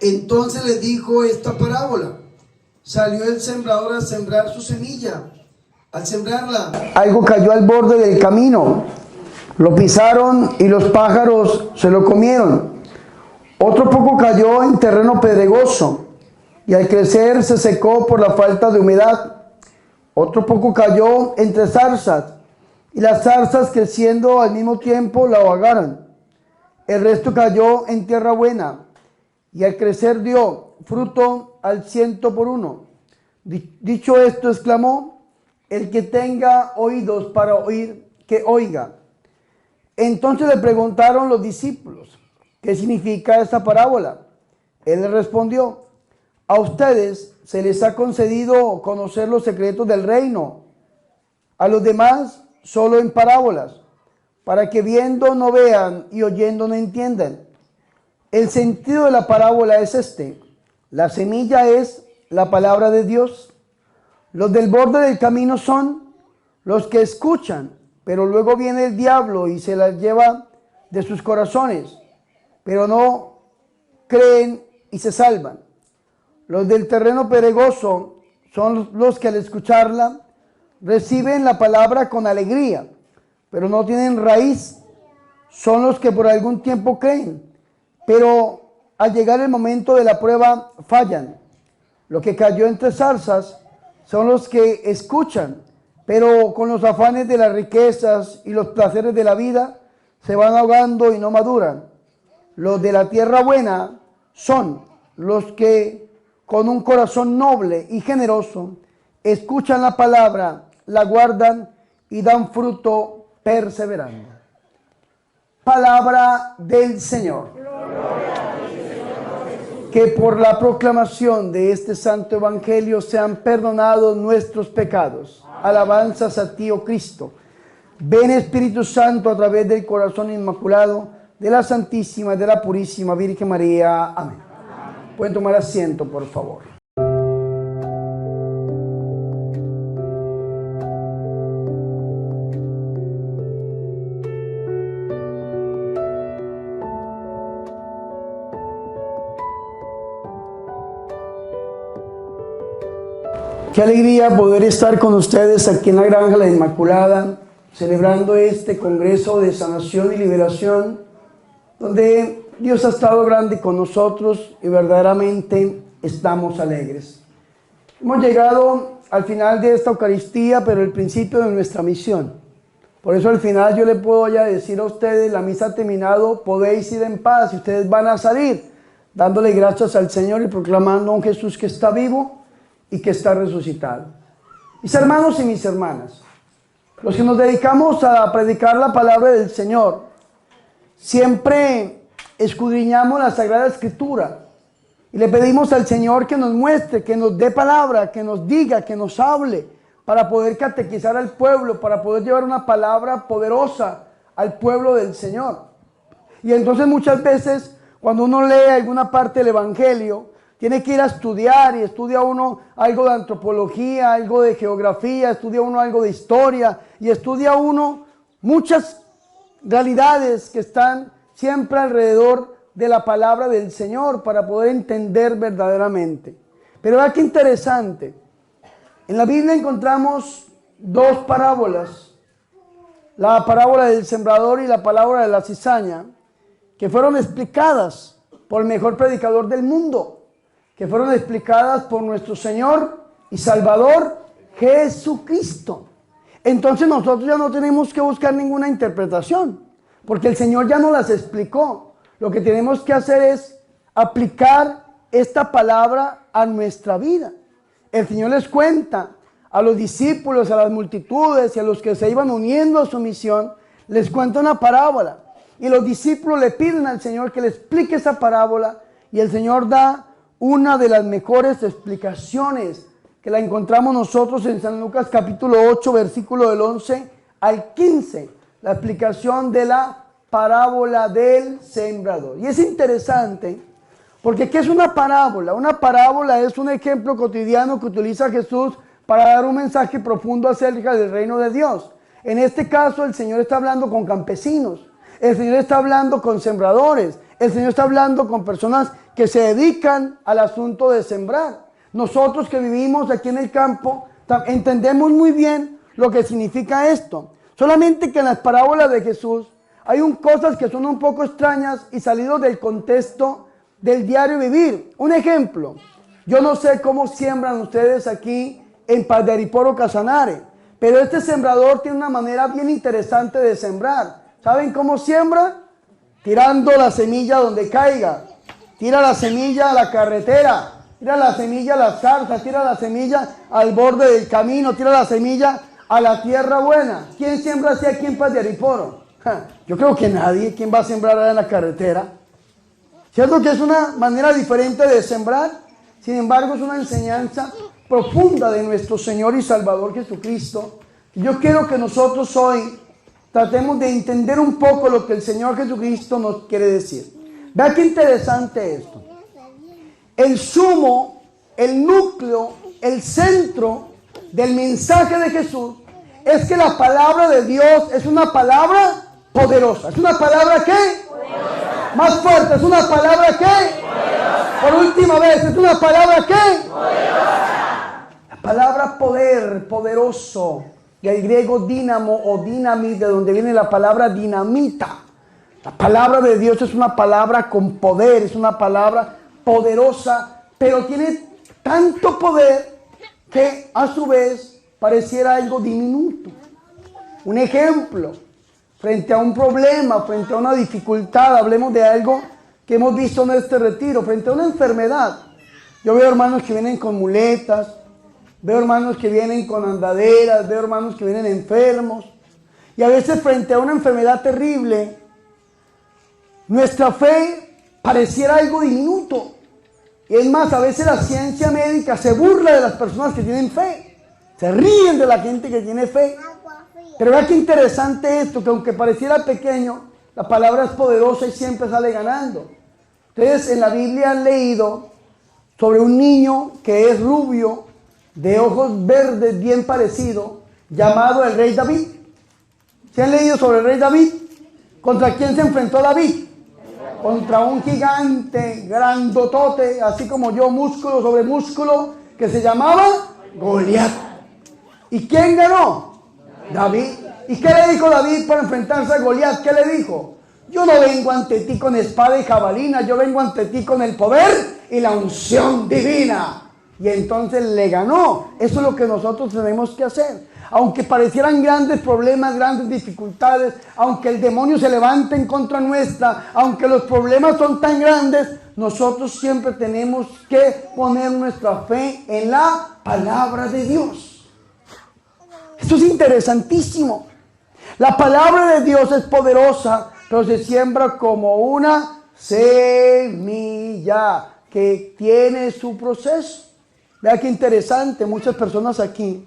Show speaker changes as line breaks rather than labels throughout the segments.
Entonces les dijo esta parábola: salió el sembrador a sembrar su semilla. Al sembrarla, algo cayó al borde del camino, lo pisaron y los pájaros se lo comieron. Otro poco cayó en terreno pedregoso y al crecer se secó por la falta de humedad. Otro poco cayó entre zarzas y las zarzas, creciendo al mismo tiempo, la ahogaron. El resto cayó en tierra buena y al crecer dio fruto al 100 por 1. Dicho esto, exclamó: el que tenga oídos para oír, que oiga. Entonces le preguntaron los discípulos: ¿qué significa esta parábola? Él les respondió: a ustedes se les ha concedido conocer los secretos del reino, a los demás solo en parábolas, para que viendo no vean y oyendo no entiendan. El sentido de la parábola es este: la semilla es la palabra de Dios. Los del borde del camino son los que escuchan, pero luego viene el diablo y se las lleva de sus corazones, pero no creen y se salvan. Los del terreno pedregoso son los que al escucharla reciben la palabra con alegría, pero no tienen raíz. Son los que por algún tiempo creen, pero al llegar el momento de la prueba fallan. Lo que cayó entre zarzas son los que escuchan, pero con los afanes de las riquezas y los placeres de la vida se van ahogando y no maduran. Los de la tierra buena son los que con un corazón noble y generoso escuchan la palabra, la guardan y dan fruto perseverando. Palabra del Señor. Que por la proclamación de este santo evangelio sean perdonados nuestros pecados. Alabanzas a ti, oh Cristo. Ven, Espíritu Santo, a través del corazón inmaculado de la Santísima y de la Purísima Virgen María. Amén. Pueden tomar asiento, por favor. Qué alegría poder estar con ustedes aquí en la Granja La Inmaculada, celebrando este Congreso de Sanación y Liberación, donde Dios ha estado grande con nosotros y verdaderamente estamos alegres. Hemos llegado al final de esta Eucaristía, pero el principio de nuestra misión. Por eso al final yo le puedo ya decir a ustedes: la misa ha terminado, podéis ir en paz, y ustedes van a salir dándole gracias al Señor y proclamando a un Jesús que está vivo y que está resucitado. Mis hermanos y mis hermanas, los que nos dedicamos a predicar la palabra del Señor, siempre escudriñamos la Sagrada Escritura y le pedimos al Señor que nos muestre, que nos dé palabra, que nos diga, que nos hable, para poder catequizar al pueblo, para poder llevar una palabra poderosa al pueblo del Señor. Y entonces muchas veces, cuando uno lee alguna parte del Evangelio, tiene que ir a estudiar, y estudia uno algo de antropología, algo de geografía, estudia uno algo de historia, y estudia uno muchas realidades que están siempre alrededor de la palabra del Señor para poder entender verdaderamente. Pero vea qué interesante. En la Biblia encontramos dos parábolas: la parábola del sembrador y la parábola de la cizaña, que fueron explicadas por el mejor predicador del mundo, que fueron explicadas por nuestro Señor y Salvador Jesucristo. Entonces nosotros ya no tenemos que buscar ninguna interpretación, porque el Señor ya nos las explicó. Lo que tenemos que hacer es aplicar esta palabra a nuestra vida. El Señor les cuenta a los discípulos, a las multitudes y a los que se iban uniendo a su misión, les cuenta una parábola. Y los discípulos le piden al Señor que le explique esa parábola, y el Señor da una de las mejores explicaciones, que la encontramos nosotros en San Lucas capítulo 8, versículo del 11 al 15, la explicación de la parábola del sembrador. Y es interesante, porque ¿qué es una parábola? Una parábola es un ejemplo cotidiano que utiliza Jesús para dar un mensaje profundo acerca del reino de Dios. En este caso, el Señor está hablando con campesinos, el Señor está hablando con sembradores, El Señor está hablando con personas que se dedican al asunto de sembrar. Nosotros que vivimos aquí en el campo entendemos muy bien lo que significa esto. Solamente que en las parábolas de Jesús hay cosas que son un poco extrañas y salidos del contexto del diario vivir. Un ejemplo, yo no sé cómo siembran ustedes aquí en Paz de Ariporo, Casanare, pero este sembrador tiene una manera bien interesante de sembrar. ¿Saben cómo siembra? Tirando la semilla donde caiga. Tira la semilla a la carretera, tira la semilla a las zarzas, tira la semilla al borde del camino, tira la semilla a la tierra buena. ¿Quién siembra así aquí en Paz de Ariporo? Yo creo que nadie. ¿Quién va a sembrar allá en la carretera? ¿Cierto que es una manera diferente de sembrar? Sin embargo, es una enseñanza profunda de nuestro Señor y Salvador Jesucristo. Yo quiero que nosotros hoy tratemos de entender un poco lo que el Señor Jesucristo nos quiere decir. Vea qué interesante esto. El sumo, el núcleo, el centro del mensaje de Jesús es que la palabra de Dios es una palabra poderosa. ¿Es una palabra qué? Poderosa. Más fuerte, ¿es una palabra qué? Poderosa. Por última vez, ¿es una palabra qué? Poderosa. La palabra poder, poderoso, del griego dínamo o dinamit, de donde viene la palabra dinamita. La palabra de Dios es una palabra con poder, es una palabra poderosa, pero tiene tanto poder que a su vez pareciera algo diminuto. Un ejemplo, frente a un problema, frente a una dificultad, hablemos de algo que hemos visto en este retiro, frente a una enfermedad. Yo veo hermanos que vienen con muletas, veo hermanos que vienen con andaderas, veo hermanos que vienen enfermos. Y a veces frente a una enfermedad terrible, nuestra fe pareciera algo diminuto. Y es más, a veces la ciencia médica se burla de las personas que tienen fe. Se ríen de la gente que tiene fe. Pero vea qué interesante esto, que aunque pareciera pequeño, la palabra es poderosa y siempre sale ganando. Ustedes en la Biblia han leído sobre un niño que es rubio, de ojos verdes, bien parecido, llamado el rey David. ¿Se han leído sobre el rey David? ¿Contra quién se enfrentó David? Contra un gigante, grandotote, así como yo, músculo sobre músculo, que se llamaba Goliat. ¿Y quién ganó? David. ¿Y qué le dijo David para enfrentarse a Goliat? ¿Qué le dijo? Yo no vengo ante ti con espada y jabalina, yo vengo ante ti con el poder y la unción divina. Y entonces le ganó. Eso es lo que nosotros tenemos que hacer. Aunque parecieran grandes problemas, grandes dificultades, aunque el demonio se levante en contra nuestra, aunque los problemas son tan grandes, nosotros siempre tenemos que poner nuestra fe en la palabra de Dios. Esto es interesantísimo. La palabra de Dios es poderosa, pero se siembra como una semilla que tiene su proceso. Vea qué interesante, muchas personas aquí,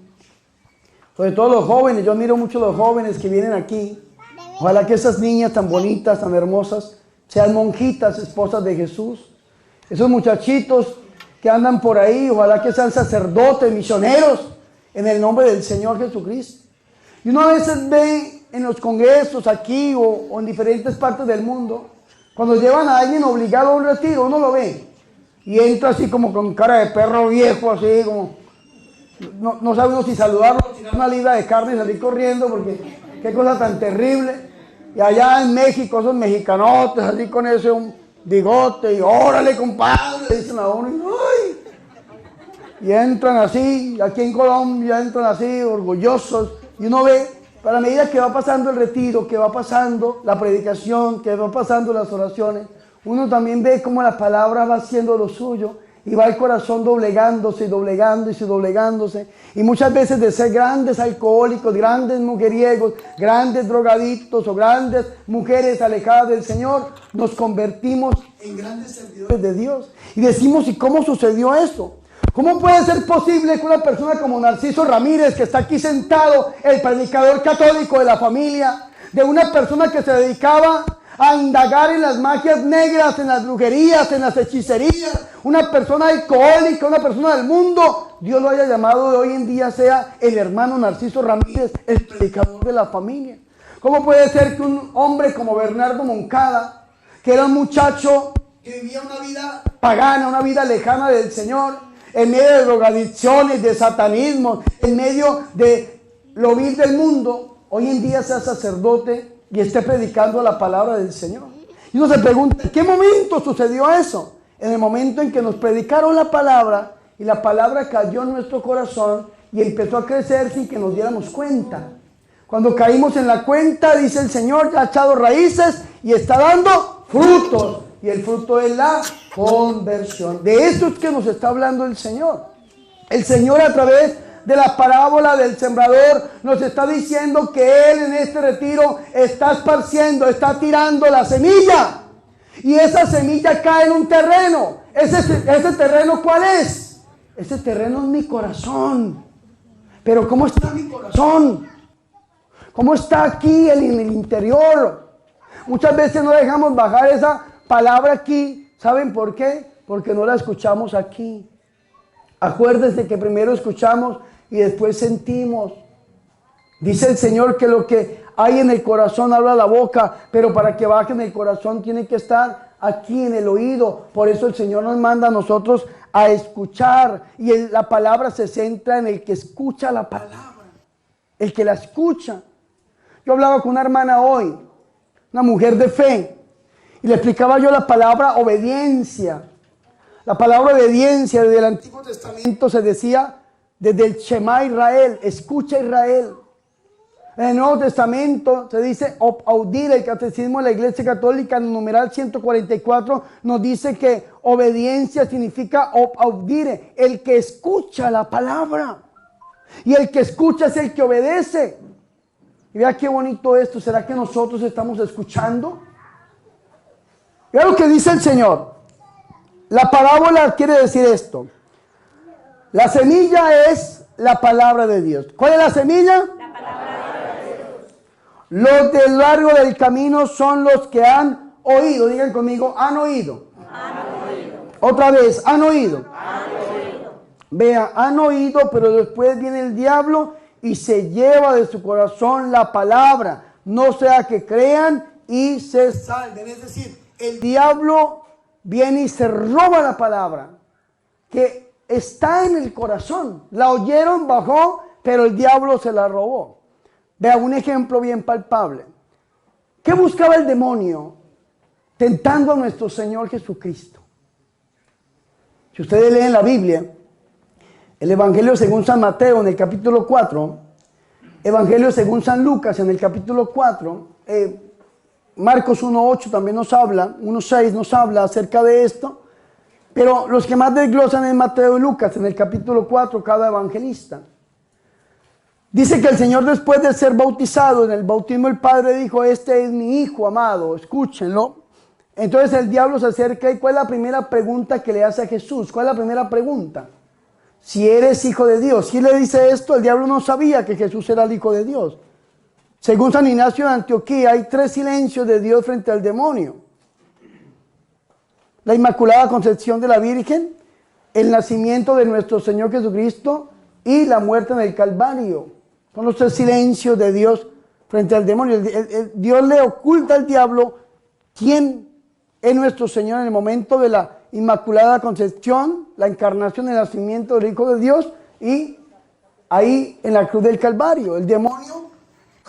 sobre todo los jóvenes, yo admiro mucho a los jóvenes que vienen aquí. Ojalá que esas niñas tan bonitas, tan hermosas, sean monjitas, esposas de Jesús. Esos muchachitos que andan por ahí, ojalá que sean sacerdotes, misioneros, en el nombre del Señor Jesucristo. Y uno a veces ve en los congresos aquí o en diferentes partes del mundo, cuando llevan a alguien obligado a un retiro, uno lo ve. Y entra así como con cara de perro viejo, así como... No sabe uno si saludarlo, tirar una libra de carne y salir corriendo, porque qué cosa tan terrible. Y allá en México, esos mexicanotes, así con ese un bigote, y órale, compadre, le dicen a uno, y entran así, aquí en Colombia entran así, orgullosos, y uno ve, a la medida que va pasando el retiro, que va pasando la predicación, que va pasando las oraciones, uno también ve cómo la palabra va haciendo lo suyo, y va el corazón doblegándose y doblegándose y doblegándose. Y muchas veces de ser grandes alcohólicos, grandes mujeriegos, grandes drogadictos o grandes mujeres alejadas del Señor, nos convertimos en grandes servidores de Dios. Y decimos, ¿y cómo sucedió esto? ¿Cómo puede ser posible que una persona como Narciso Ramírez, que está aquí sentado, el predicador católico de la familia, de una persona que se dedicaba a indagar en las magias negras, en las brujerías, en las hechicerías, una persona alcohólica, una persona del mundo, Dios lo haya llamado de hoy en día sea el hermano Narciso Ramírez, el predicador de la familia? ¿Cómo puede ser que un hombre como Bernardo Moncada, que era un muchacho que vivía una vida pagana, una vida lejana del Señor, en medio de drogadicciones, de satanismo, en medio de lo vil del mundo, hoy en día sea sacerdote y esté predicando la palabra del Señor. Y uno se pregunta, ¿en qué momento sucedió eso? En el momento en que nos predicaron la palabra y la palabra cayó en nuestro corazón y empezó a crecer sin que nos diéramos cuenta. Cuando caímos en la cuenta, dice el Señor, ya ha echado raíces y está dando frutos. Y el fruto es la conversión. De esto es que nos está hablando el Señor. El Señor, a través de la parábola del sembrador, nos está diciendo que Él en este retiro está esparciendo, está tirando la semilla. Y esa semilla cae en un terreno. ¿Ese terreno cuál es? Ese terreno es mi corazón. Pero ¿cómo está mi corazón? ¿Cómo está aquí en el interior? Muchas veces no dejamos bajar esa palabra aquí. ¿Saben por qué? Porque no la escuchamos aquí. Acuérdense que primero escuchamos y después sentimos. Dice el Señor que lo que hay en el corazón habla la boca, pero para que baje en el corazón tiene que estar aquí en el oído. Por eso el Señor nos manda a nosotros a escuchar. Y la palabra se centra en el que escucha la palabra, el que la escucha. Yo hablaba con una hermana hoy, una mujer de fe, y le explicaba yo la palabra obediencia. La palabra obediencia desde el Antiguo Testamento se decía desde el Shema Israel, escucha Israel. En el Nuevo Testamento se dice audire. El Catecismo de la Iglesia Católica en el numeral 144 nos dice que obediencia significa audire, el que escucha la palabra. Y el que escucha es el que obedece. Y vea qué bonito esto. ¿Será que nosotros estamos escuchando? Vea lo que dice el Señor. La parábola quiere decir esto. La semilla es la palabra de Dios. ¿Cuál es la semilla? La palabra de Dios. Los del largo del camino son los que han oído. Digan conmigo, han oído. Han oído. Otra vez, han oído. Han oído. Vea, han oído, pero después viene el diablo y se lleva de su corazón la palabra, no sea que crean y se salven. Es decir, el diablo viene y se roba la palabra que está en el corazón. La oyeron, bajó, pero el diablo se la robó. Vea un ejemplo bien palpable. ¿Qué buscaba el demonio tentando a nuestro Señor Jesucristo? Si ustedes leen la Biblia, el Evangelio según San Mateo en el capítulo 4, Evangelio según San Lucas en el capítulo 4, Marcos 1.8 también nos habla, 1.6 nos habla acerca de esto, pero los que más desglosan es Mateo y Lucas en el capítulo 4, cada evangelista. Dice que el Señor, después de ser bautizado, en el bautismo el Padre dijo, este es mi Hijo amado, escúchenlo. Entonces el diablo se acerca y ¿cuál es la primera pregunta que le hace a Jesús? ¿Cuál es la primera pregunta? Si eres hijo de Dios. Si le dice esto, el diablo no sabía que Jesús era el Hijo de Dios. Según San Ignacio de Antioquía, hay 3 silencios de Dios frente al demonio. La Inmaculada Concepción de la Virgen, el nacimiento de nuestro Señor Jesucristo y la muerte en el Calvario. Son los 3 silencios de Dios frente al demonio. Dios le oculta al diablo quién es nuestro Señor en el momento de la Inmaculada Concepción, la encarnación, el nacimiento del Hijo de Dios y ahí en la cruz del Calvario. El demonio,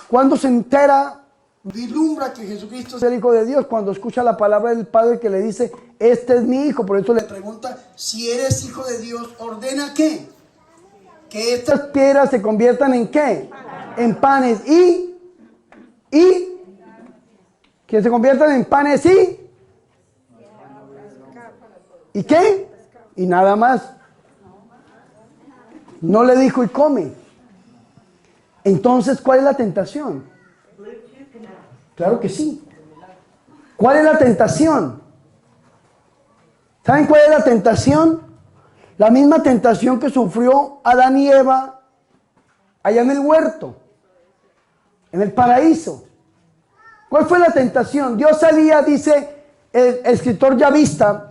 cuando se entera, vislumbra que Jesucristo es el Hijo de Dios, cuando escucha la palabra del Padre que le dice, este es mi Hijo. Por eso le pregunta, si eres Hijo de Dios, ¿ordena qué? Que estas piedras se conviertan en ¿qué? En panes y que se conviertan en panes ¿y qué? Y nada más. No le dijo y come. Entonces, ¿cuál es la tentación? Claro que sí. ¿Cuál es la tentación? ¿Saben cuál es la tentación? La misma tentación que sufrió Adán y Eva allá en el huerto, en el paraíso. ¿Cuál fue la tentación? Dios salía, dice el escritor yavista,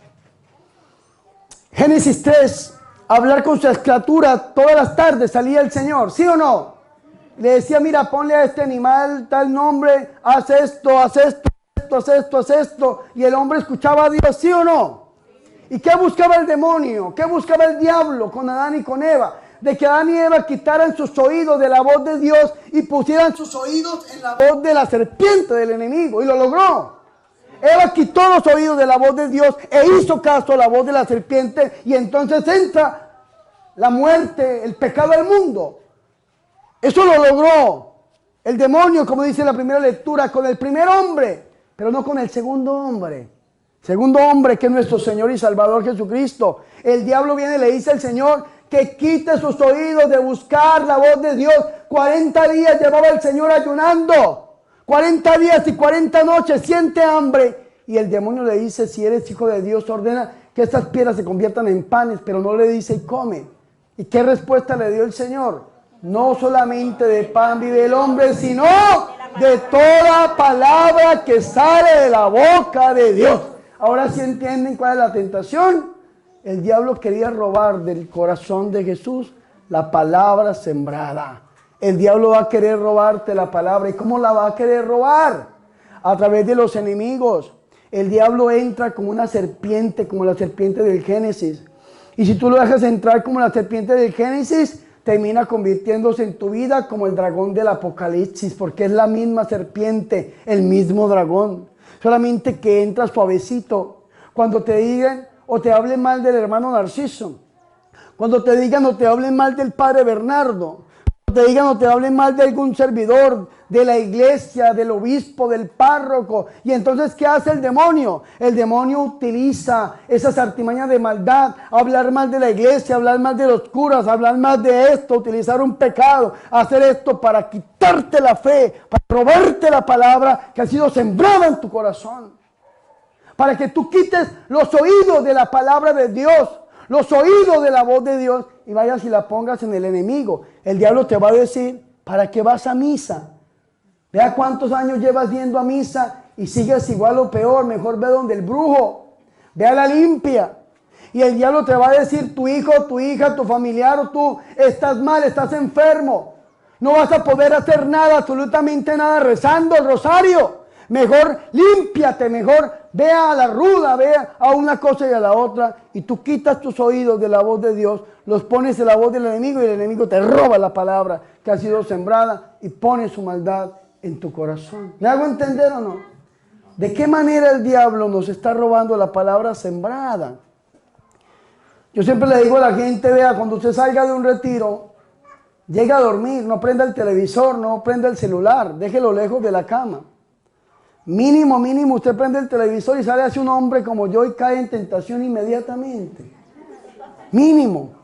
Génesis 3, a hablar con su criatura todas las tardes. Salía el Señor, ¿sí o no? Le decía, mira, ponle a este animal tal nombre, haz esto, esto, haz esto, haz esto. Y el hombre escuchaba a Dios, ¿sí o no? ¿Y qué buscaba el demonio? ¿Qué buscaba el diablo con Adán y con Eva? De que Adán y Eva quitaran sus oídos de la voz de Dios y pusieran sus oídos en la voz de la serpiente del enemigo. Y lo logró. Eva quitó los oídos de la voz de Dios e hizo caso a la voz de la serpiente. Y entonces entra la muerte, el pecado al mundo. Eso lo logró el demonio, como dice en la primera lectura, con el primer hombre, pero no con el segundo hombre. Segundo hombre, que es nuestro Señor y Salvador Jesucristo. El diablo viene y le dice al Señor que quite sus oídos de buscar la voz de Dios. 40 días llevaba el Señor ayunando. 40 días y 40 noches, siente hambre. Y el demonio le dice, si eres hijo de Dios, ordena que estas piedras se conviertan en panes, pero no le dice y come. ¿Y qué respuesta le dio el Señor? No solamente de pan vive el hombre, sino de toda palabra que sale de la boca de Dios. Ahora sí entienden cuál es la tentación. El diablo quería robar del corazón de Jesús la palabra sembrada. El diablo va a querer robarte la palabra. ¿Y cómo la va a querer robar? A través de los enemigos. El diablo entra como una serpiente, como la serpiente del Génesis. Y si tú lo dejas entrar como la serpiente del Génesis, termina convirtiéndose en tu vida como el dragón del Apocalipsis, porque es la misma serpiente, el mismo dragón. Solamente que entra suavecito. Cuando te digan o te hablen mal del hermano Narciso, cuando te digan o te hablen mal del padre Bernardo, te digan o te hablen mal de algún servidor, de la iglesia, del obispo, del párroco. Y entonces, ¿qué hace el demonio? El demonio utiliza esas artimañas de maldad, hablar mal de la iglesia, hablar mal de los curas, hablar mal de esto, utilizar un pecado, hacer esto para quitarte la fe, para robarte la palabra que ha sido sembrada en tu corazón. Para que tú quites los oídos de la palabra de Dios, los oídos de la voz de Dios, y vayas y la pongas en el enemigo. El diablo te va a decir, ¿para qué vas a misa? Vea cuántos años llevas yendo a misa y sigues igual o peor. Mejor ve donde el brujo, ve a la limpia. Y el diablo te va a decir, tu hijo, tu hija, tu familiar o tú estás mal, estás enfermo. No vas a poder hacer nada, absolutamente nada, rezando el rosario. Mejor límpiate, mejor ve a la ruda, ve a una cosa y a la otra. Y tú quitas tus oídos de la voz de Dios, los pones en la voz del enemigo y el enemigo te roba la palabra que ha sido sembrada y pone su maldad en tu corazón. ¿Me hago entender o no? ¿De qué manera el diablo nos está robando la palabra sembrada? Yo siempre le digo a la gente, vea, cuando usted salga de un retiro, llegue a dormir, no prenda el televisor, no prenda el celular, déjelo lejos de la cama. Mínimo, usted prende el televisor y sale hacia un hombre como yo y cae en tentación inmediatamente. Mínimo.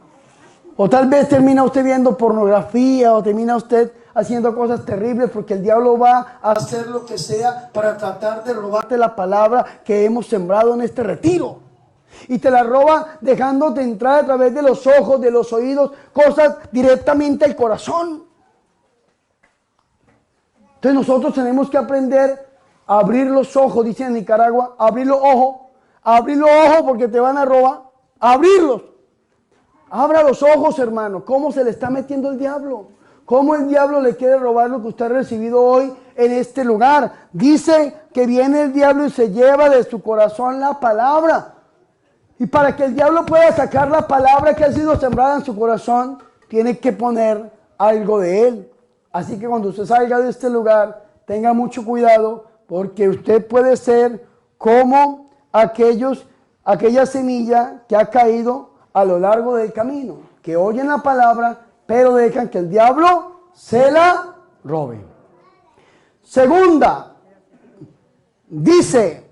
O tal vez termina usted viendo pornografía o termina usted haciendo cosas terribles porque el diablo va a hacer lo que sea para tratar de robarte la palabra que hemos sembrado en este retiro. Y te la roba dejándote entrar a través de los ojos, de los oídos, cosas directamente al corazón. Entonces nosotros tenemos que aprender a abrir los ojos, dicen en Nicaragua, abrir los ojos porque te van a robar, abrirlos. Abra los ojos, hermano. ¿Cómo se le está metiendo el diablo? ¿Cómo el diablo le quiere robar lo que usted ha recibido hoy en este lugar? Dice que viene el diablo y se lleva de su corazón la palabra. Y para que el diablo pueda sacar la palabra que ha sido sembrada en su corazón, tiene que poner algo de él. Así que cuando usted salga de este lugar, tenga mucho cuidado, porque usted puede ser como aquella semilla que ha caído a lo largo del camino, que oyen la palabra, pero dejan que el diablo se la robe. Segunda, dice,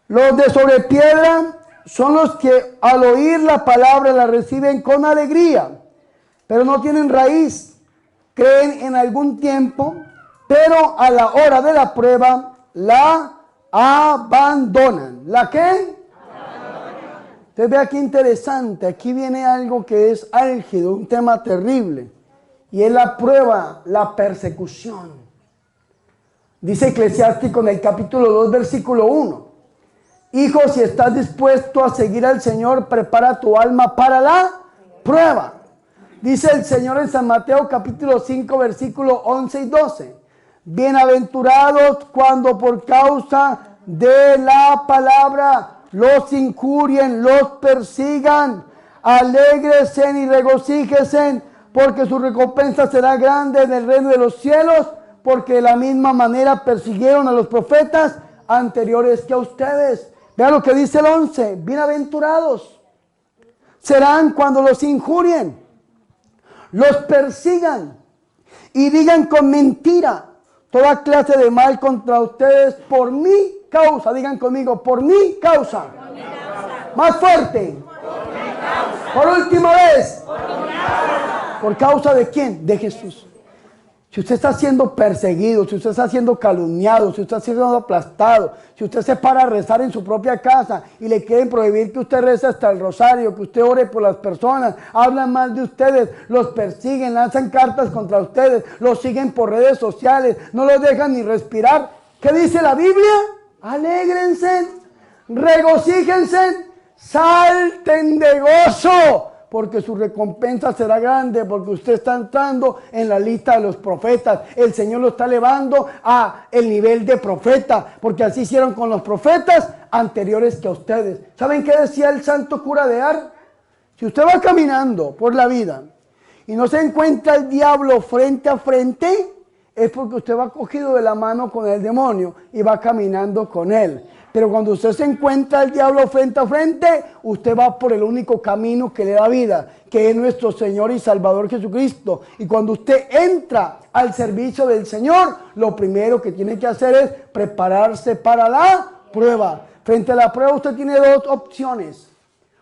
los de sobre piedra son los que al oír la palabra la reciben con alegría, pero no tienen raíz, creen en algún tiempo, pero a la hora de la prueba la abandonan. ¿La qué? Entonces vea qué interesante. Aquí viene algo que es álgido, un tema terrible. Y es la prueba, la persecución. Dice Eclesiástico en el capítulo 2, versículo 1. Hijo, si estás dispuesto a seguir al Señor, prepara tu alma para la prueba. Dice el Señor en San Mateo capítulo 5, versículo 11 y 12. Bienaventurados cuando por causa de la palabra los injurien, los persigan. Alégrense y regocíjense, porque su recompensa será grande en el reino de los cielos, porque de la misma manera persiguieron a los profetas anteriores que a ustedes. Vean lo que dice el 11. Bienaventurados serán cuando los injurien, los persigan y digan con mentira toda clase de mal contra ustedes por mi causa. Digan conmigo, por mi causa. Por mi causa. Más fuerte. Por mi causa. Por última vez. Por mi causa. ¿Por causa de quién? De Jesús. Si usted está siendo perseguido, si usted está siendo calumniado, si usted está siendo aplastado, si usted se para a rezar en su propia casa y le quieren prohibir que usted rece hasta el rosario, que usted ore por las personas, hablan mal de ustedes, los persiguen, lanzan cartas contra ustedes, los siguen por redes sociales, no los dejan ni respirar. ¿Qué dice la Biblia? Alégrense, regocíjense, salten de gozo, porque su recompensa será grande, porque usted está entrando en la lista de los profetas. El Señor lo está elevando a el nivel de profeta, porque así hicieron con los profetas anteriores que a ustedes. ¿Saben qué decía el santo cura de Ars? Si usted va caminando por la vida y no se encuentra el diablo frente a frente, es porque usted va cogido de la mano con el demonio y va caminando con él. Pero cuando usted se encuentra el diablo frente a frente, usted va por el único camino que le da vida, que es nuestro Señor y Salvador Jesucristo. Y cuando usted entra al servicio del Señor, lo primero que tiene que hacer es prepararse para la prueba. Frente a la prueba usted tiene dos opciones.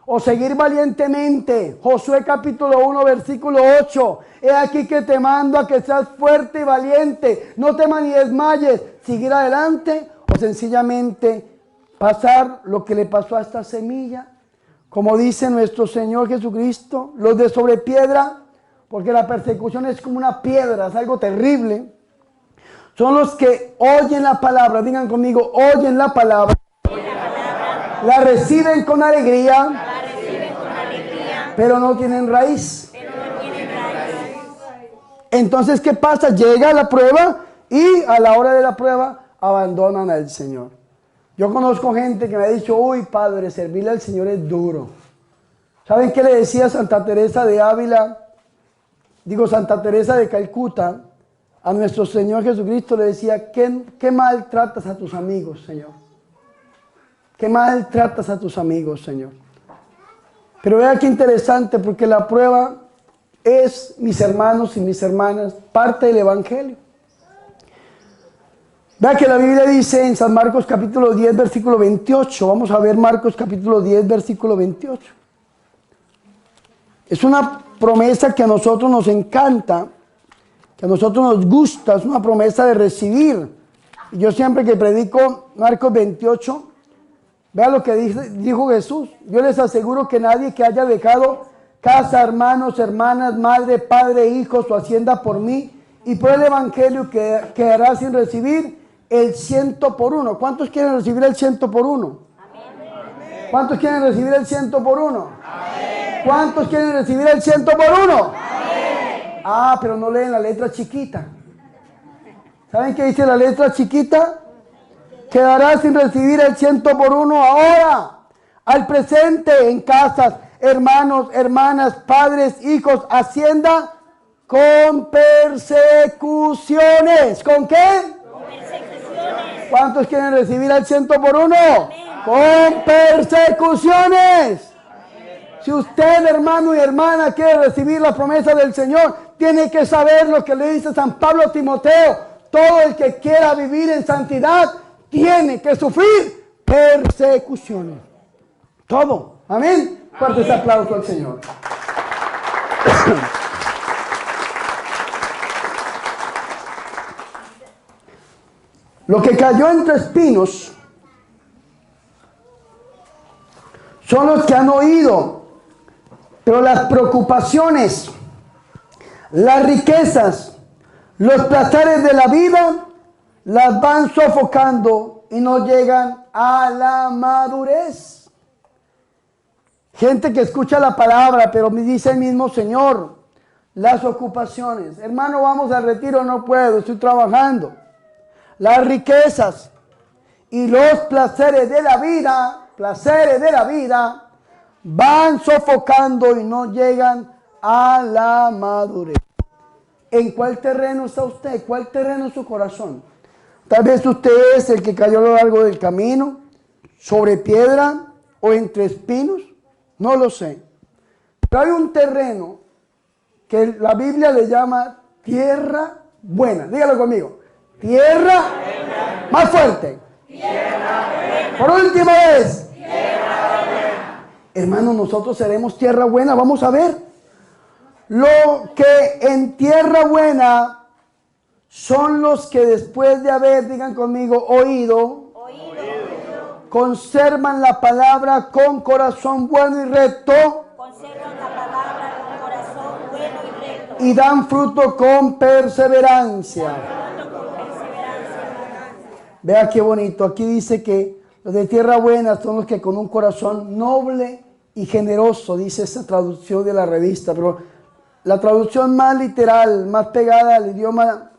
O seguir valientemente. Josué capítulo 1 versículo 8. He aquí que te mando a que seas fuerte y valiente. No temas ni desmayes. Seguir adelante o sencillamente pasar lo que le pasó a esta semilla. Como dice nuestro Señor Jesucristo, los de sobre piedra, porque la persecución es como una piedra, es algo terrible. Son los que oyen la palabra, digan conmigo, oyen la palabra. La reciben con alegría, pero no tienen raíz. Entonces, ¿qué pasa? Llega la prueba y a la hora de la prueba abandonan al Señor. Yo conozco gente que me ha dicho, uy, padre, servirle al Señor es duro. ¿Saben qué le decía Santa Teresa de Ávila? Santa Teresa de Calcuta, a nuestro Señor Jesucristo le decía, ¿qué mal tratas a tus amigos, Señor? ¿Qué mal tratas a tus amigos, Señor? Pero vea qué interesante, porque la prueba es, mis hermanos y mis hermanas, parte del Evangelio. Vea que la Biblia dice en San Marcos capítulo 10, versículo 28. Vamos a ver Marcos capítulo 10, versículo 28. Es una promesa que a nosotros nos encanta, que a nosotros nos gusta, es una promesa de recibir. Y yo siempre que predico Marcos 28, vea lo que dijo Jesús. Yo les aseguro que nadie que haya dejado casa, hermanos, hermanas, madre, padre, hijos o hacienda por mí y por el Evangelio quedará sin recibir el 100 por 1. ¿Cuántos quieren recibir el 100 por 1? Amén. ¿Cuántos quieren recibir el 100 por 1? Amén. ¿Cuántos quieren recibir el 100 por 1? Amén. Ah, pero no leen la letra chiquita. ¿Saben qué dice la letra chiquita? Quedará sin recibir el 100 por 1 ahora, al presente, en casas, hermanos, hermanas, padres, hijos, hacienda, con persecuciones. ¿Con qué? ¿Cuántos quieren recibir el 100 por 1? Con persecuciones. Si usted, hermano y hermana, quiere recibir la promesa del Señor, tiene que saber lo que le dice San Pablo a Timoteo. Todo el que quiera vivir en santidad tiene que sufrir persecuciones. Todo. Amén. Fuertes aplausos al Señor. Lo que cayó entre espinos son los que han oído, pero las preocupaciones, las riquezas, los placeres de la vida las van sofocando y no llegan a la madurez. Gente que escucha la palabra, pero me dice el mismo Señor, las ocupaciones. Hermano, vamos al retiro, no puedo, estoy trabajando. las riquezas y los placeres de la vida, van sofocando y no llegan a la madurez. ¿En cuál terreno está usted? ¿Cuál terreno es su corazón? Tal vez usted es el que cayó a lo largo del camino, sobre piedra o entre espinos, no lo sé. Pero hay un terreno que la Biblia le llama tierra buena. Dígalo conmigo. Tierra buena. Más fuerte. Tierra buena. Por última vez. Tierra buena. Hermanos, nosotros seremos tierra buena. Vamos a ver. Lo que en tierra buena son los que después de haber, digan conmigo, oído, conservan la palabra con corazón bueno y recto. Conservan la palabra con corazón bueno y recto. Y dan fruto con perseverancia. Vea qué bonito. Aquí dice que los de tierra buena son los que con un corazón noble y generoso, dice esta traducción de la revista, pero la traducción más literal, más pegada al idioma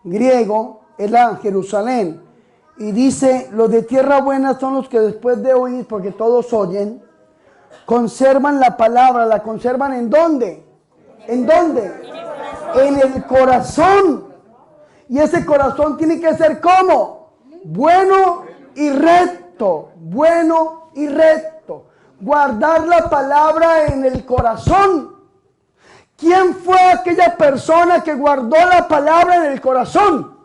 griego, es la Jerusalén. Y dice, los de tierra buena son los que después de oír, porque todos oyen, conservan la palabra. ¿La conservan en dónde? ¿En dónde? En el corazón. Y ese corazón tiene que ser ¿cómo? Bueno y recto. Bueno y recto. Guardar la palabra en el corazón. ¿Quién fue aquella persona que guardó la palabra en el corazón?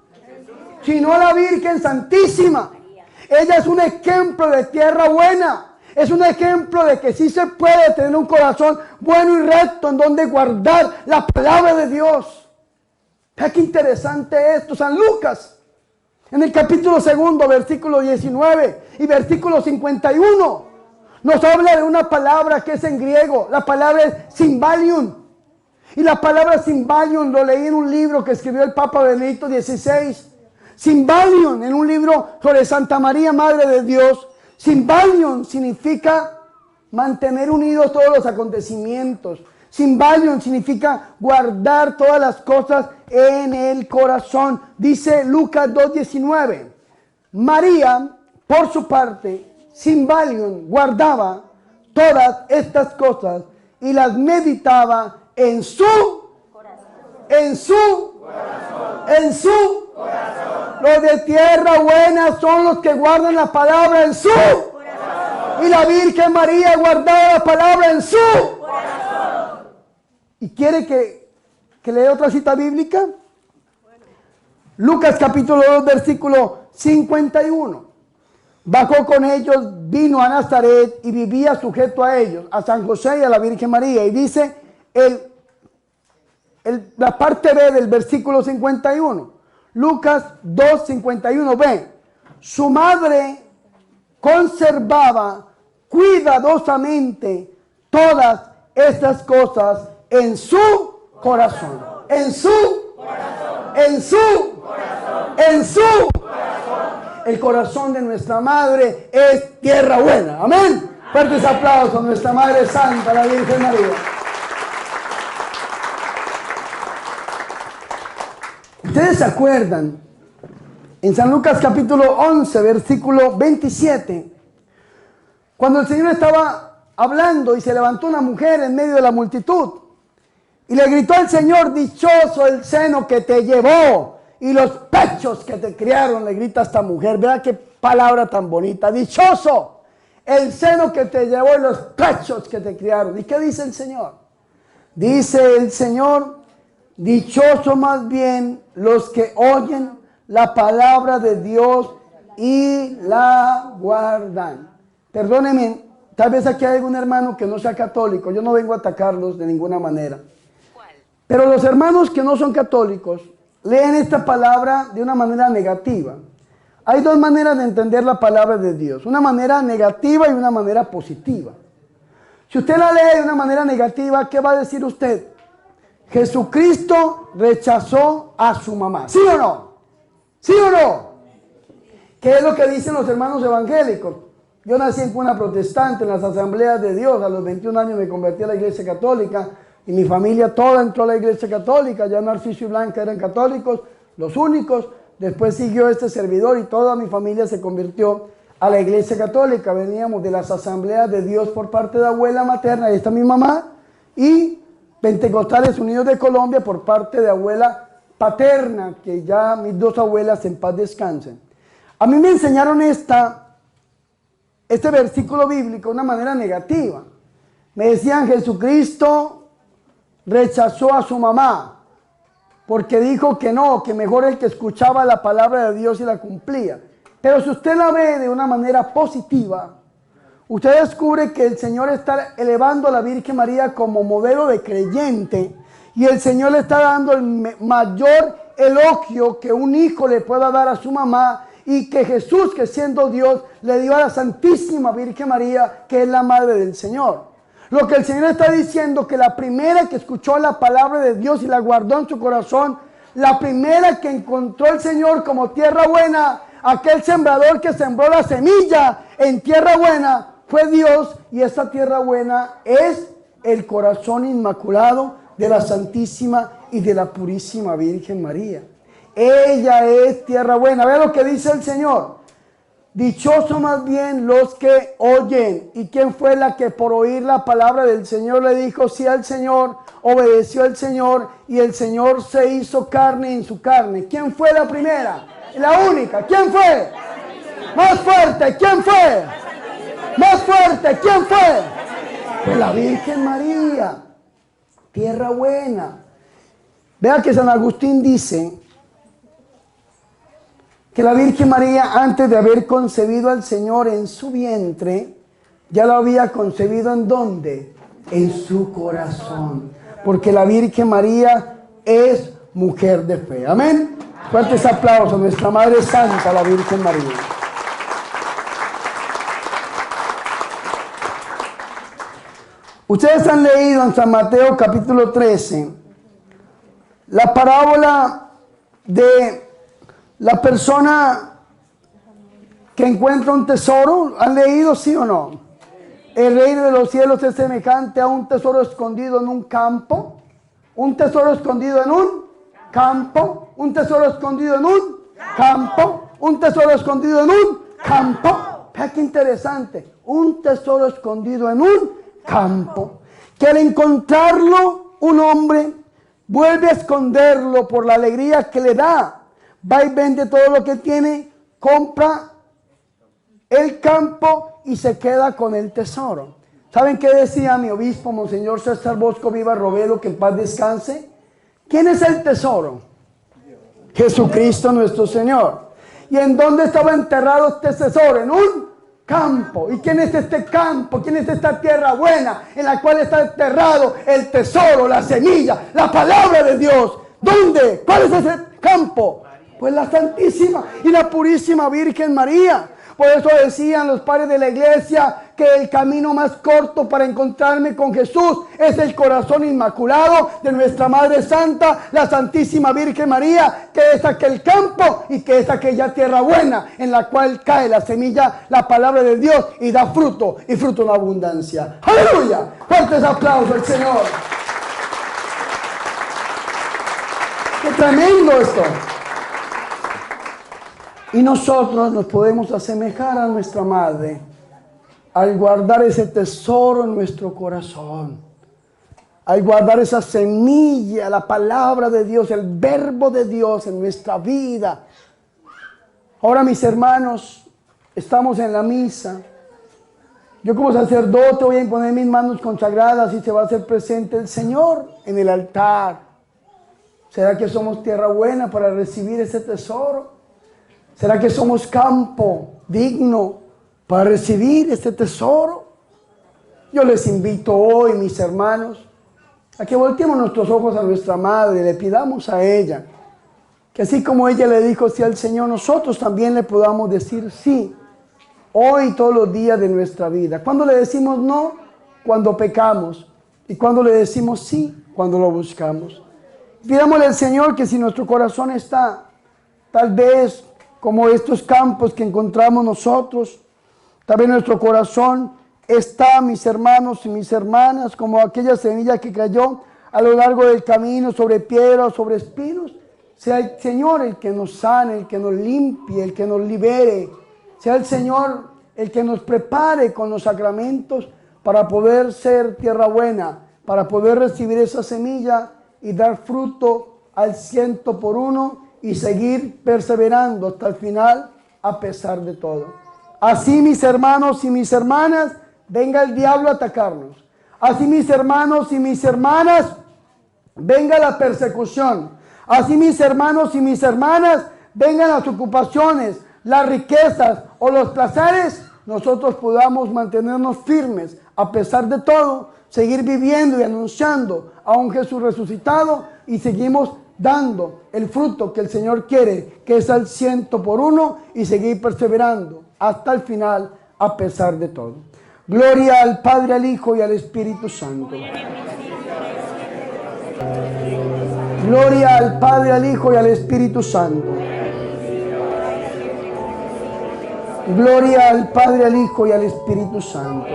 Sino la Virgen Santísima. Ella es un ejemplo de tierra buena. Es un ejemplo de que sí se puede tener un corazón bueno y recto en donde guardar la palabra de Dios. Vea qué interesante esto. San Lucas, en el capítulo 2, versículo 19 y versículo 51, nos habla de una palabra que es en griego. La palabra es symbalion. Y la palabra symbalion lo leí en un libro que escribió el Papa Benedicto XVI. Symbalion, en un libro sobre Santa María, Madre de Dios. Symbalion significa mantener unidos todos los acontecimientos. Symbalion significa guardar todas las cosas en el corazón. Dice Lucas 2:19. María, por su parte, Symbalion, guardaba todas estas cosas y las meditaba en su corazón. Los de tierra buena son los que guardan la palabra en su corazón. Y la Virgen María guardaba la palabra en su corazón. ¿Y quiere que lea otra cita bíblica? Lucas capítulo 2, versículo 51. Bajó con ellos, vino a Nazaret y vivía sujeto a ellos, a San José y a la Virgen María. Y dice la parte B del versículo 51. Lucas 2, 51b. Su madre conservaba cuidadosamente todas estas cosas en su corazón. En su corazón. En su corazón. En su corazón. El corazón de nuestra madre es tierra buena. Amén. Fuertes aplausos a nuestra Madre Santa, la Virgen María. ¿Ustedes se acuerdan? En San Lucas capítulo 11, versículo 27, cuando el Señor estaba hablando y se levantó una mujer en medio de la multitud y le gritó al Señor: dichoso el seno que te llevó y los pechos que te criaron, le grita a esta mujer. Vea qué palabra tan bonita. Dichoso el seno que te llevó y los pechos que te criaron. ¿Y qué dice el Señor? Dice el Señor: dichoso más bien los que oyen la palabra de Dios y la guardan. Perdónenme, tal vez aquí hay algún hermano que no sea católico. Yo no vengo a atacarlos de ninguna manera. Pero los hermanos que no son católicos leen esta palabra de una manera negativa. Hay dos maneras de entender la palabra de Dios. Una manera negativa y una manera positiva. Si usted la lee de una manera negativa, ¿qué va a decir usted? Jesucristo rechazó a su mamá. ¿Sí o no? ¿Sí o no? ¿Qué es lo que dicen los hermanos evangélicos? Yo nací en cuna protestante, en las asambleas de Dios. A los 21 años me convertí a la iglesia católica y mi familia toda entró a la iglesia católica. Ya Narciso y Blanca eran católicos, los únicos. Después siguió este servidor y toda mi familia se convirtió a la Iglesia Católica. Veníamos de las Asambleas de Dios por parte de abuela materna, ahí está mi mamá, y Pentecostales Unidos de Colombia por parte de abuela paterna, que ya mis dos abuelas en paz descansen. A mí me enseñaron este versículo bíblico de una manera negativa. Me decían, Jesucristo rechazó a su mamá porque dijo que no, que mejor el que escuchaba la palabra de Dios y la cumplía. Pero si usted la ve de una manera positiva, usted descubre que el Señor está elevando a la Virgen María como modelo de creyente y el Señor le está dando el mayor elogio que un hijo le pueda dar a su mamá, y que Jesús, que siendo Dios, le dio a la Santísima Virgen María, que es la madre del Señor. Lo que el Señor está diciendo, que la primera que escuchó la palabra de Dios y la guardó en su corazón, la primera que encontró el Señor como tierra buena, aquel sembrador que sembró la semilla en tierra buena, fue Dios, y esta tierra buena es el corazón inmaculado de la Santísima y de la Purísima Virgen María. Ella es tierra buena. Vea lo que dice el Señor. Dichosos más bien los que oyen. ¿Y quién fue la que por oír la palabra del Señor le dijo sí al Señor? Obedeció al Señor y el Señor se hizo carne en su carne. ¿Quién fue la primera? La única. ¿Quién fue? Más fuerte. ¿Quién fue? Más fuerte. ¿Quién fue? Pues la Virgen María. Tierra buena. Vea que San Agustín dice que la Virgen María, antes de haber concebido al Señor en su vientre, ya lo había concebido ¿en dónde? En su corazón. Porque la Virgen María es mujer de fe. Amén. Fuertes aplausos a nuestra Madre Santa, la Virgen María. Ustedes han leído en San Mateo capítulo 13 la parábola de la persona que encuentra un tesoro. ¿Han leído, sí o no? El reino de los cielos es semejante a un tesoro escondido en un campo. Un tesoro escondido en un campo. Un tesoro escondido en un campo. Un tesoro escondido en un campo. Vea qué interesante. Un tesoro escondido en un campo. Que al encontrarlo, un hombre vuelve a esconderlo por la alegría que le da. Va y vende todo lo que tiene, compra el campo y se queda con el tesoro. ¿Saben qué decía mi obispo, Monseñor César Bosco Viva Robelo, que en paz descanse? ¿Quién es el tesoro? Jesucristo nuestro Señor. ¿Y en dónde estaba enterrado este tesoro? En un campo. ¿Y quién es este campo? ¿Quién es esta tierra buena en la cual está enterrado el tesoro, la semilla, la palabra de Dios? ¿Dónde? ¿Cuál es ese campo? Pues la Santísima y la Purísima Virgen María. Por eso decían los padres de la iglesia que el camino más corto para encontrarme con Jesús es el corazón inmaculado de nuestra Madre Santa, la Santísima Virgen María, que es aquel campo y que es aquella tierra buena en la cual cae la semilla, la palabra de Dios, y da fruto, y fruto en abundancia. ¡Aleluya! Fuertes aplausos al Señor. ¡Qué tremendo esto! Y nosotros nos podemos asemejar a nuestra madre al guardar ese tesoro en nuestro corazón, al guardar esa semilla, la palabra de Dios, el verbo de Dios en nuestra vida. Ahora, mis hermanos, estamos en la misa. Yo como sacerdote voy a imponer mis manos consagradas y se va a hacer presente el Señor en el altar. ¿Será que somos tierra buena para recibir ese tesoro? ¿Será que somos campo digno para recibir este tesoro? Yo les invito hoy, mis hermanos, a que volteemos nuestros ojos a nuestra madre y le pidamos a ella que así como ella le dijo sí al Señor, nosotros también le podamos decir sí hoy, todos los días de nuestra vida. Cuando le decimos no, cuando pecamos, y cuando le decimos sí, cuando lo buscamos. Pidámosle al Señor que si nuestro corazón está tal vez como estos campos que encontramos nosotros, también nuestro corazón está, mis hermanos y mis hermanas, como aquella semilla que cayó a lo largo del camino sobre piedras, sobre espinos. sea el Señor el que nos sane, el que nos limpie, el que nos libere. Sea el Señor el que nos prepare con los sacramentos para poder ser tierra buena, para poder recibir esa semilla y dar fruto al 100 por 1 y seguir perseverando hasta el final a pesar de todo. Así, mis hermanos y mis hermanas, venga el diablo a atacarnos. Así, mis hermanos y mis hermanas, venga la persecución. Así, mis hermanos y mis hermanas, vengan las ocupaciones, las riquezas o los placeres, nosotros podamos mantenernos firmes a pesar de todo, seguir viviendo y anunciando a un Jesús resucitado y seguimos dando el fruto que el Señor quiere, que es al 100 por 1 y seguir perseverando hasta el final a pesar de todo. Gloria al Padre, al Hijo y al Espíritu Santo. Gloria al Padre, al Hijo y al Espíritu Santo. Gloria al Padre, al Hijo y al Espíritu Santo.